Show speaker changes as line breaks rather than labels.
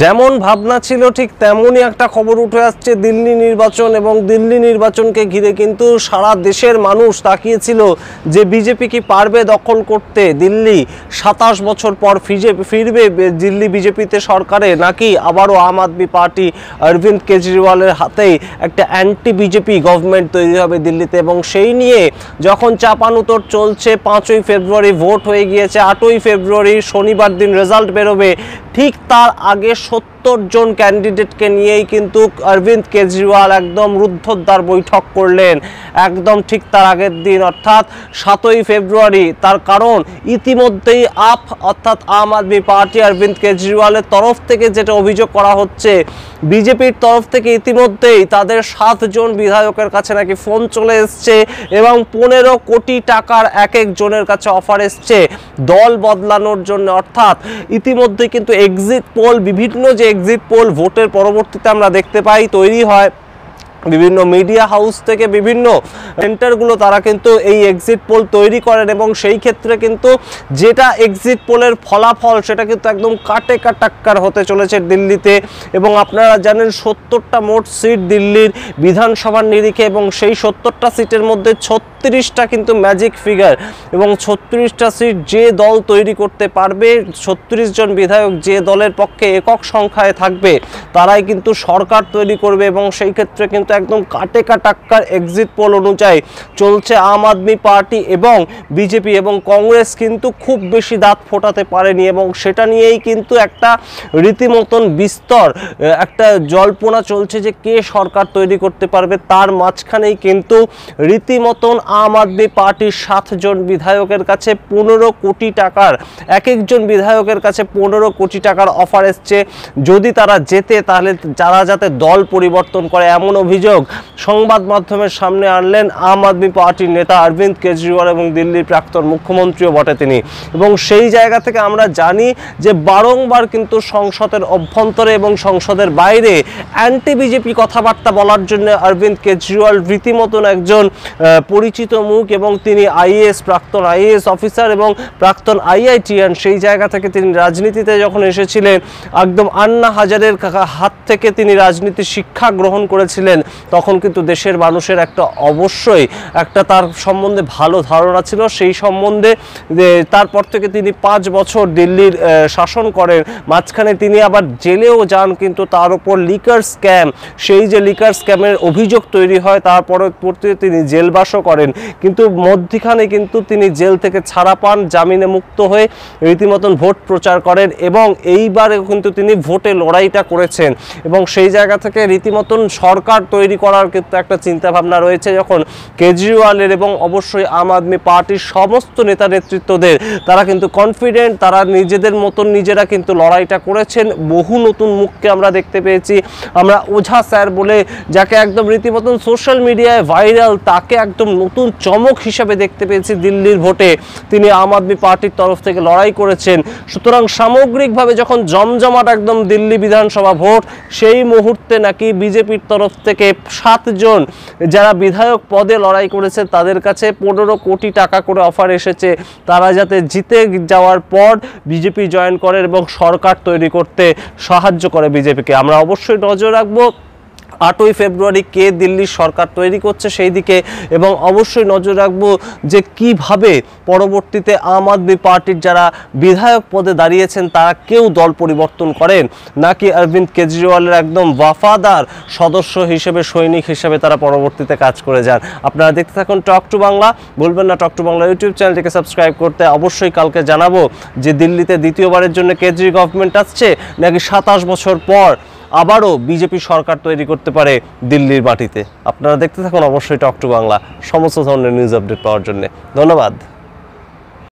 যেমন ভাবনা ছিল ঠিক তেমনই একটা খবর উঠে আসছে দিল্লি নির্বাচন এবং দিল্লি নির্বাচনকে ঘিরে কিন্তু সারা দেশের মানুষ তাকিয়েছিল যে বিজেপি কি পারবে দখল করতে দিল্লি। ২৭ বছর পর ফিরবে দিল্লি বিজেপিতে সরকারে, নাকি আবারও আম আদমি পার্টি অরবিন্দ কেজরিওয়ালের হাতেই একটা অ্যান্টি বিজেপি গভর্নমেন্ট তৈরি হবে দিল্লিতে। এবং সেই নিয়ে যখন চাপানুতর চলছে, ৫ই ফেব্রুয়ারি ভোট হয়ে গিয়েছে, ৮ই ফেব্রুয়ারি শনিবার দিন রেজাল্ট বেরোবে, ঠিক তার আগে ৭০ জন ক্যান্ডিডেটকে নিয়েই কিন্তু অরবিন্দ কেজরিওয়াল একদম রুদ্ধদ্বার বৈঠক করলেন একদম ঠিক তার আগের দিন অর্থাৎ ৭ই ফেব্রুয়ারি। তার কারণ ইতিমধ্যেই অর্থাৎ আম আদমি পার্টি অরবিন্দ কেজরিওয়ালের তরফ থেকে যেটা অভিযোগ করা হচ্ছে, বিজেপির তরফ থেকে ইতিমধ্যেই তাদের ৭ জন বিধায়কের কাছে নাকি ফোন চলে এসছে এবং ১৫ কোটি টাকার এক একজনের কাছে অফার এসছে দল বদলানোর জন্য। অর্থাৎ ইতিমধ্যে কিন্তু এক্সিট পোল, বিভিন্ন যে এক্সিট পোল ভোটের পরবর্তীতে আমরা দেখতে পাই তৈরি হয় বিভিন্ন মিডিয়া হাউস থেকে, বিভিন্ন সেন্টারগুলো তারা কিন্তু এই এক্সিট পোল তৈরি করেন এবং সেই ক্ষেত্রে কিন্তু যেটা এক্সিট পোলের ফলাফল সেটা কিন্তু একদম কাটে কাটাক্কার হতে চলেছে দিল্লিতে। এবং আপনারা জানেন ৭০টা মোট সিট দিল্লির বিধানসভার নিরিখে এবং সেই ৭০টা সিটের মধ্যে ৩৬টা কিন্তু ম্যাজিক ফিগার এবং ৩৬টা সিট যে দল তৈরি করতে পারবে, ৩৬ জন বিধায়ক যে দলের পক্ষে একক সংখ্যায় থাকবে তারাই কিন্তু সরকার তৈরি করবে। এবং সেই ক্ষেত্রে কিন্তু একদম কাটে কাটাক্কার এক্সিট পোল অনুযায়ী চলছে আম আদমি পার্টি এবং বিজেপি, এবং কংগ্রেস কিন্তু খুব বেশি দাঁত ফোটাতে পারেনি এবং সেটা নিয়েই কিন্তু একটা রীতিমতন বিস্তর একটা জল্পনা চলছে যে কে সরকার তৈরি করতে পারবে। তার মাঝখানেই কিন্তু রীতিমতন আম আদমি পার্টির ৭ জন বিধায়কের কাছে ১৫ কোটি টাকার, এক একজন বিধায়কের কাছে ১৫ কোটি টাকার অফার এসছে যদি তারা জেতে, তাহলে যারা যাতে দল পরিবর্তন করে, এমন অভিযোগ সংবাদ মাধ্যমের সামনে আনলেন আম আদমি পার্টির নেতা অরবিন্দ কেজরিওয়াল এবং দিল্লির প্রাক্তন মুখ্যমন্ত্রীও বটে তিনি। এবং সেই জায়গা থেকে আমরা জানি যে বারংবার কিন্তু সংসদের অভ্যন্তরে এবং সংসদের বাইরে অ্যান্টি বিজেপি কথাবার্তা বলার জন্য অরবিন্দ কেজরিওয়াল রীতিমতন একজন পরিচিত মুখ এবং তিনি প্রাক্তন আইএএস অফিসার এবং প্রাক্তন আইআইটিয়ান। সেই জায়গা থেকে তিনি রাজনীতিতে যখন এসেছিলেন একদম আন্না হাজারের হাত থেকে তিনি রাজনীতি শিক্ষা গ্রহণ করেছিলেন, তখন কিন্তু দেশের মানুষের একটা অবশ্যই একটা তার সম্বন্ধে ভালো ধারণা ছিল। সেই সম্বন্ধে তারপর থেকে তিনি 5 বছর দিল্লির শাসন করেন, মাঝখানে তিনি আবার জেলেও যান, কিন্তু তার উপর লিকার স্ক্যাম, সেই যে লিকার স্ক্যামের অভিযোগ তৈরি হয় তার পরবর্তীতে তিনি জেলবাসও করেন, কিন্তু মধ্যখানে কিন্তু তিনি জেল থেকে ছাড়া পান, জামিনে মুক্ত হয়ে রীতিমতন ভোট প্রচার করেন এবং এইবারে কিন্তু তিনি ভোটে লড়াইটা করেছেন। এবং সেই জায়গা থেকে রীতিমতন সরকার তৈরি করার কিন্তু একটা চিন্তাভাবনা রয়েছে যখন কেজরিওয়ালের এবং অবশ্যই আম আদমি পার্টির সমস্ত নেতা নেতৃত্বদের, তারা কিন্তু কনফিডেন্ট, তারা নিজেদের মতন নিজেরা কিন্তু লড়াইটা করেছেন। বহু নতুন মুখকে আমরা দেখতে পেয়েছি, আমরা ওঝা স্যার বলে যাকে একদম রীতিমতন সোশ্যাল মিডিয়ায় ভাইরাল, তাকে একদম নতুন চমক হিসাবে দেখতে পেয়েছি দিল্লির ভোটে, তিনি আম আদমি পার্টির তরফ থেকে লড়াই করেছেন। সুতরাং সামগ্রিকভাবে যখন জমজমাট একদম দিল্লি বিধানসভা ভোট, সেই মুহূর্তে নাকি বিজেপির তরফ থেকে ৭ জন যারা বিধায়ক পদে লড়াই করেছে তাদের কাছে ১৫ কোটি টাকা করে অফার এসেছে, তারা যাতে জিতে যাওয়ার পর বিজেপি জয়েন করে এবং সরকার তৈরি করতে সাহায্য করে বিজেপিকে। আমরা অবশ্যই নজর রাখবো ৮ই ফেব্রুয়ারি কে দিল্লির সরকার তৈরি করছে সেই দিকে, এবং অবশ্যই নজর রাখবো যে কিভাবে পরবর্তীতে আম আদমি পার্টির যারা বিধায়ক পদে দাঁড়িয়েছেন তারা কেউ দল পরিবর্তন করেন, নাকি অরবিন্দ কেজরিওয়ালের একদম ওয়াফাদার সদস্য হিসেবে, সৈনিক হিসেবে তারা পরবর্তীতে কাজ করে যান। আপনারা দেখতে থাকুন টক টু বাংলা, বলবেন না টক টু বাংলা ইউটিউব চ্যানেলটিকে সাবস্ক্রাইব করতে। অবশ্যই কালকে জানাবো যে দিল্লিতে দ্বিতীয়বারের জন্য কেজরি গভর্নমেন্ট আসছে, নাকি ২৭ বছর পর আবারও বিজেপি সরকার তৈরি করতে পারে দিল্লির মাটিতে। আপনারা দেখতে থাকুন অবশ্যই টক টু বাংলা, সমস্ত ধরনের নিউজ আপডেট পাওয়ার জন্য। ধন্যবাদ।